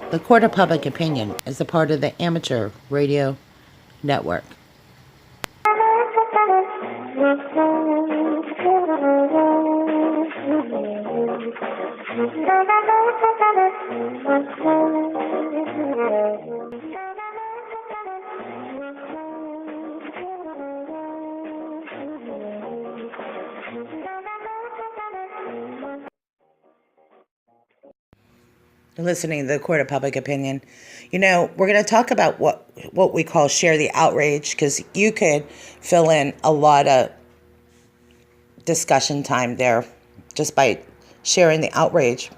The Court of Public Opinion is a part of the Amateur Radio Network. Listening to the Court of Public Opinion. You know, we're going to talk about what we call share the outrage, because you could fill in a lot of discussion time there just by sharing the outrage.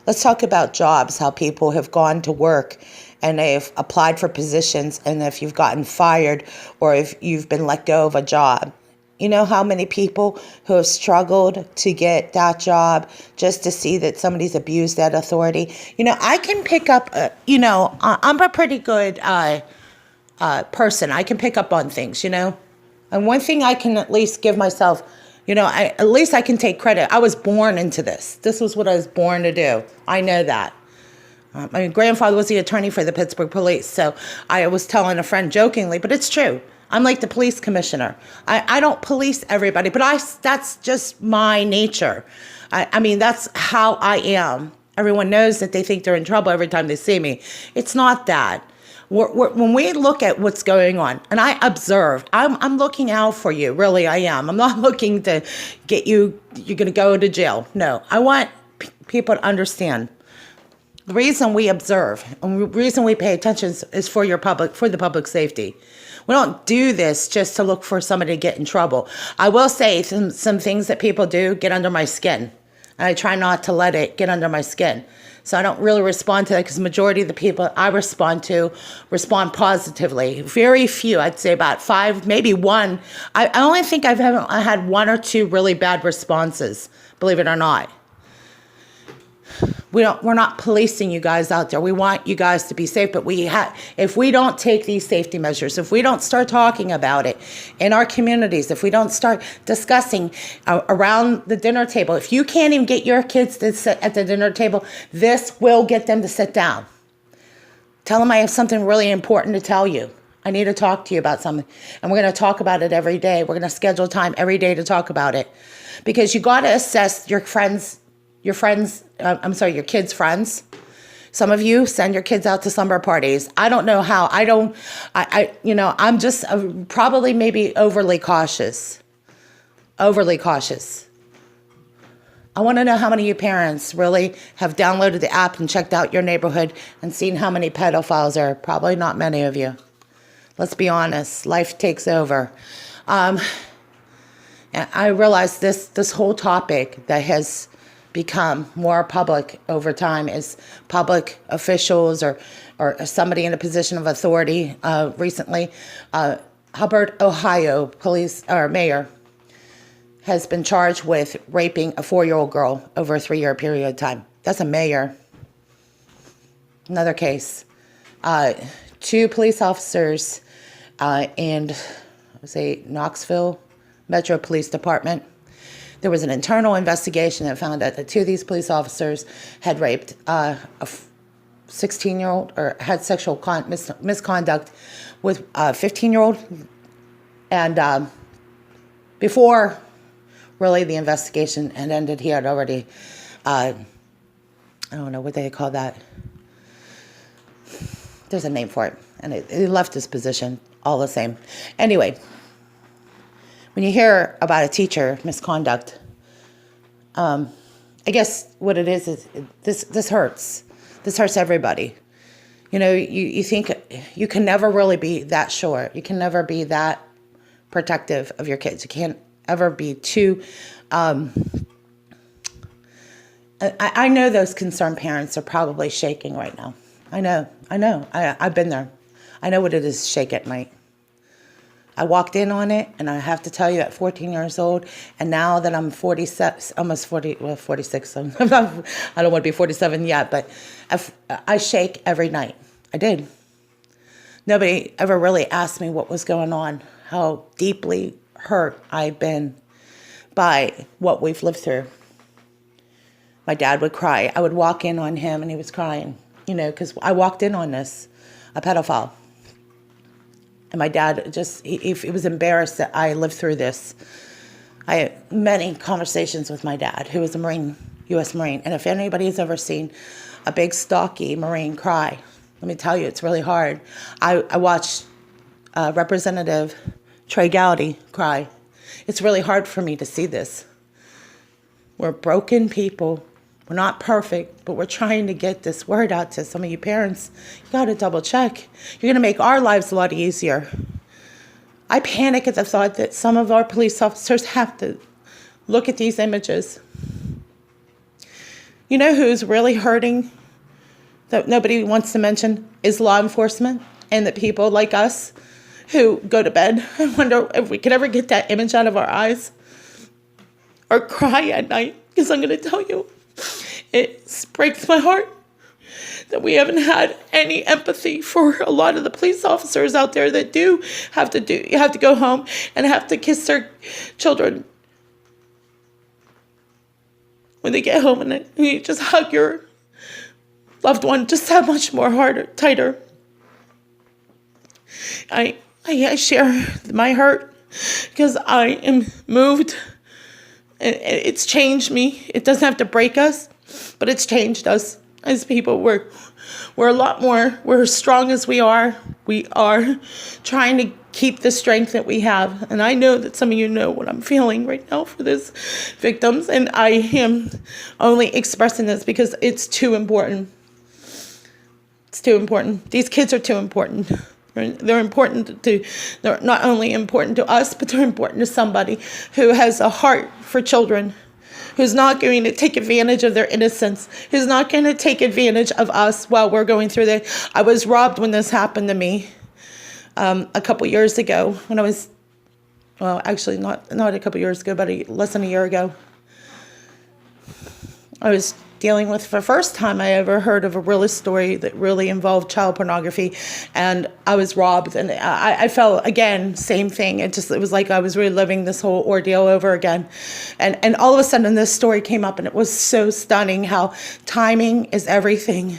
Let's talk about jobs, how people have gone to work and they've applied for positions, and if you've gotten fired or if you've been let go of a job. You know how many people who have struggled to get that job just to see that somebody's abused that authority? You know, I can pick up, I'm a pretty good person. I can pick up on things, you know. And one thing I can at least give myself, at least I can take credit. I was born into this. This was what I was born to do. I know that. My grandfather was the attorney for the Pittsburgh Police. So I was telling a friend jokingly, but it's true. I'm like the police commissioner. I don't police everybody, but that's just my nature. I mean, that's how I am. Everyone knows that they think they're in trouble every time they see me. It's not that. When we look at what's going on, and I observe, I'm looking out for you. Really, I am. I'm not looking to get you, you're going to go to jail. No, I want people to understand. The reason we observe and the reason we pay attention is for the public safety. We don't do this just to look for somebody to get in trouble. I will say some things that people do get under my skin. And I try not to let it get under my skin. So I don't really respond to that, because the majority of the people I respond to respond positively. Very few, I'd say about 5, maybe 1. I only think I had 1 or 2 really bad responses, believe it or not. We're not policing you guys out there. We want you guys to be safe, but if we don't take these safety measures, if we don't start talking about it in our communities, if we don't start discussing around the dinner table, if you can't even get your kids to sit at the dinner table, this will get them to sit down. Tell them I have something really important to tell you. I need to talk to you about something, and we're going to talk about it every day. We're going to schedule time every day to talk about it, because you got to assess your kids' friends. Some of you send your kids out to slumber parties. I don't know how. I'm just probably maybe overly cautious. I want to know how many of you parents really have downloaded the app and checked out your neighborhood and seen how many pedophiles there are. Probably not many of you. Let's be honest. Life takes over. And I realize this whole topic that has become more public over time is public officials or somebody in a position of authority. Recently, Hubbard, Ohio police or mayor has been charged with raping a 4-year-old girl over a 3-year period of time. That's a mayor. Another case. 2 police officers in, Knoxville Metro Police Department. There was an internal investigation that found that the 2 of these police officers had raped a 16-year-old or had sexual misconduct with a 15-year-old. And before really the investigation had ended, he had already, I don't know what they call that. There's a name for it. And he left his position all the same. Anyway. When you hear about a teacher misconduct, I guess what it is this hurts. This hurts everybody. You think you can never really be that sure. You can never be that protective of your kids. You can't ever be too... I know those concerned parents are probably shaking right now. I know. I've been there. I know what it is to shake at night. I walked in on it, and I have to tell you, at 14 years old, and now that I'm 46, I don't want to be 47 yet, but I shake every night. I did. Nobody ever really asked me what was going on, how deeply hurt I've been by what we've lived through. My dad would cry. I would walk in on him, and he was crying. because I walked in on this, a pedophile. And my dad he was embarrassed that I lived through this. I had many conversations with my dad, who was a Marine, U.S. Marine. And if anybody's ever seen a big, stocky Marine cry, let me tell you, it's really hard. I watched Representative Trey Gowdy cry. It's really hard for me to see this. We're broken people. We're not perfect, but we're trying to get this word out to some of you parents. You got to double check. You're going to make our lives a lot easier. I panic at the thought that some of our police officers have to look at these images. You know who's really hurting that nobody wants to mention is law enforcement and the people like us who go to bed and wonder if we could ever get that image out of our eyes or cry at night. Because I'm going to tell you, it breaks my heart that we haven't had any empathy for a lot of the police officers out there that you have to go home and have to kiss their children when they get home, and you just hug your loved one just that much more tighter. I share my hurt because I am moved. It's changed me. It doesn't have to break us, but it's changed us as people. We're a lot more. We're as strong as we are. We are trying to keep the strength that we have. And I know that some of you know what I'm feeling right now for these victims. And I am only expressing this because it's too important. It's too important. These kids are too important. They're important they're not only important to us, but they're important to somebody who has a heart for children, who's not going to take advantage of their innocence, who's not going to take advantage of us while we're going through this. I was robbed when this happened to me a couple years ago when I was, well, actually not a couple years ago, but less than a year ago. I was dealing with, for the first time I ever heard of a real story that really involved child pornography, and I was robbed, and I felt, again, same thing. It was like I was reliving this whole ordeal over again, and all of a sudden this story came up, and it was so stunning how timing is everything.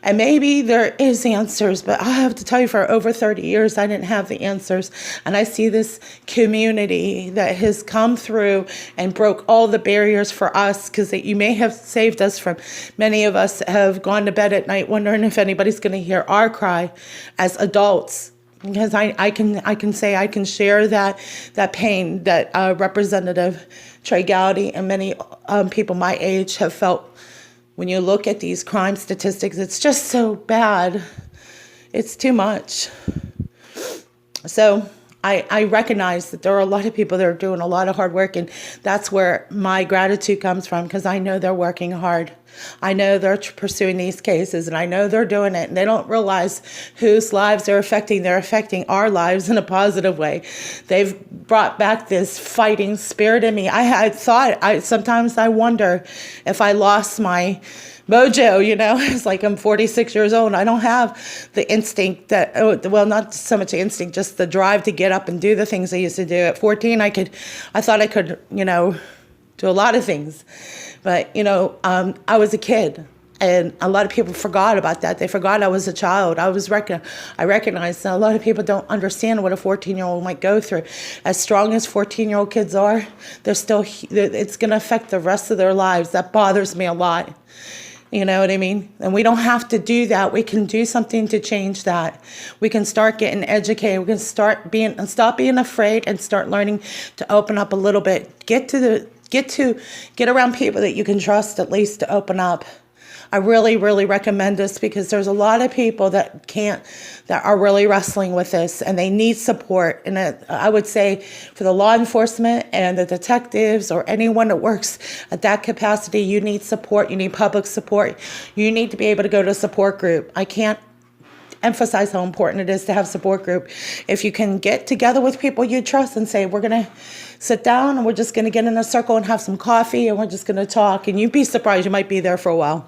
And maybe there is answers, but I have to tell you, for over 30 years, I didn't have the answers. And I see this community that has come through and broke all the barriers for us, because you may have saved us from, many of us have gone to bed at night wondering if anybody's going to hear our cry as adults. Because I can say I can share that pain that Representative Trey Gowdy and many people my age have felt. When you look at these crime statistics, it's just so bad. It's too much. So I recognize that there are a lot of people that are doing a lot of hard work, and that's where my gratitude comes from, because I know they're working hard. I know they're pursuing these cases, and I know they're doing it, and they don't realize whose lives they're affecting. They're affecting our lives in a positive way. They've brought back this fighting spirit in me. Sometimes I wonder if I lost my mojo, It's like I'm 46 years old and I don't have the instinct not so much the instinct, just the drive to get up and do the things I used to do. At 14, I thought I could, do a lot of things. But, I was a kid, and a lot of people forgot about that. They forgot I was a child. I recognized that a lot of people don't understand what a 14-year-old might go through. As strong as 14-year-old kids are, it's going to affect the rest of their lives. That bothers me a lot. You know what I mean? And we don't have to do that. We can do something to change that. We can start getting educated. We can stop being afraid and start learning to open up a little bit. Get around people that you can trust, at least, to open up. I really, really recommend this, because there's a lot of people that are really wrestling with this, and they need support. And I would say for the law enforcement and the detectives or anyone that works at that capacity, you need support. You need public support. You need to be able to go to a support group. I can't emphasize how important it is to have a support group. If you can get together with people you trust and say, we're going to sit down and we're just going to get in a circle and have some coffee and we're just going to talk, and you'd be surprised, you might be there for a while.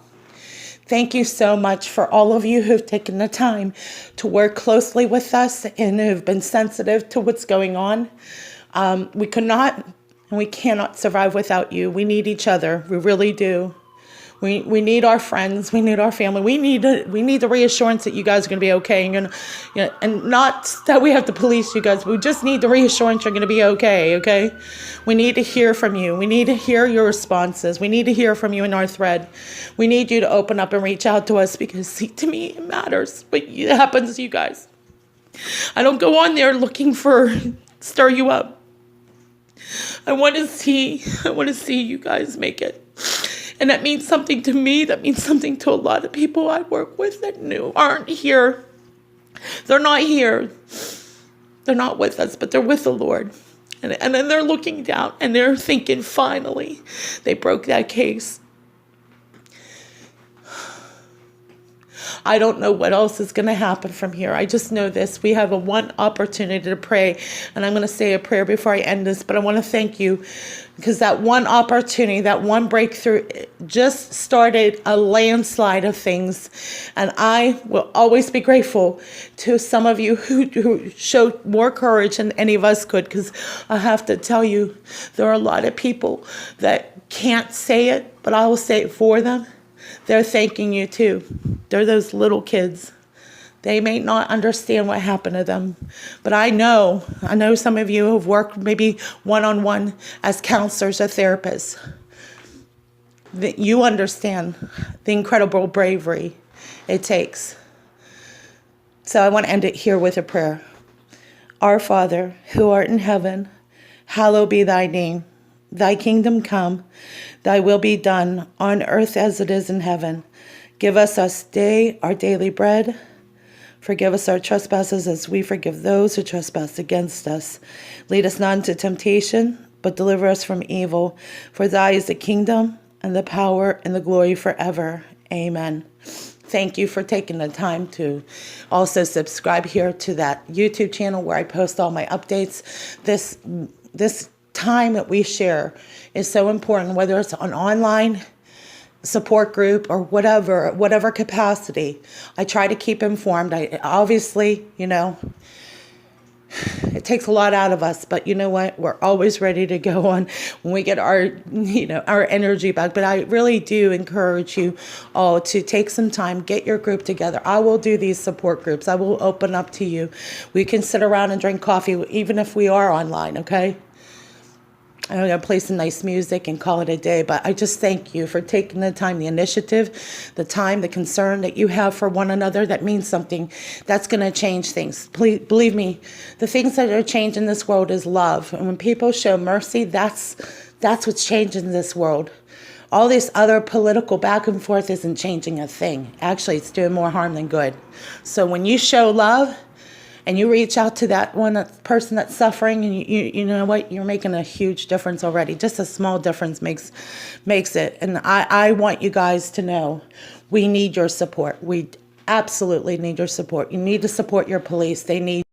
Thank you so much for all of you who've taken the time to work closely with us and who've been sensitive to what's going on. We could not and we cannot survive without you. We need each other. We really do. We need our friends. We need our family. We need the reassurance that you guys are going to be okay. And not that we have to police you guys. We just need the reassurance you're going to be okay, okay? We need to hear from you. We need to hear your responses. We need to hear from you in our thread. We need you to open up and reach out to us because, see, to me, it matters. But it happens to you guys. I don't go on there looking for stir you up. I want to see you guys make it. And that means something to me. That means something to a lot of people I work with that aren't here. They're not here. They're not with us, but they're with the Lord. And then they're looking down and they're thinking, finally, they broke that case. I don't know what else is going to happen from here. I just know this. We have one opportunity to pray. And I'm going to say a prayer before I end this. But I want to thank you because that one opportunity, that one breakthrough just started a landslide of things. And I will always be grateful to some of you who showed more courage than any of us could. Because I have to tell you, there are a lot of people that can't say it, but I will say it for them. They're thanking you too. They're those little kids. They may not understand what happened to them, but I know some of you have worked maybe one-on-one as counselors or therapists. That you understand the incredible bravery it takes. So I want to end it here with a prayer. Our Father, who art in heaven, hallowed be thy name. Thy kingdom come, thy will be done on earth as it is in heaven. Give us this day our daily bread. Forgive us our trespasses as we forgive those who trespass against us. Lead us not into temptation, but deliver us from evil. For thy is the kingdom and the power and the glory forever. Amen. Thank you for taking the time to also subscribe here to that YouTube channel where I post all my updates. This time that we share is so important, whether it's an online support group or whatever capacity. I try to keep informed. I obviously, it takes a lot out of us, but you know what? We're always ready to go on when we get our energy back. But I really do encourage you all to take some time, get your group together. I will do these support groups. I will open up to you. We can sit around and drink coffee, even if we are online, okay? I'm going to play some nice music and call it a day, but I just thank you for taking the time, the initiative, the time, the concern that you have for one another. That means something. That's going to change things. Please, believe me, the things that are changing this world is love. And when people show mercy, that's what's changing this world. All this other political back and forth isn't changing a thing. Actually, it's doing more harm than good. So when you show love, and you reach out to that person that's suffering, and you know what? You're making a huge difference already. Just a small difference makes it. And I want you guys to know we need your support. We absolutely need your support. You need to support your police. They need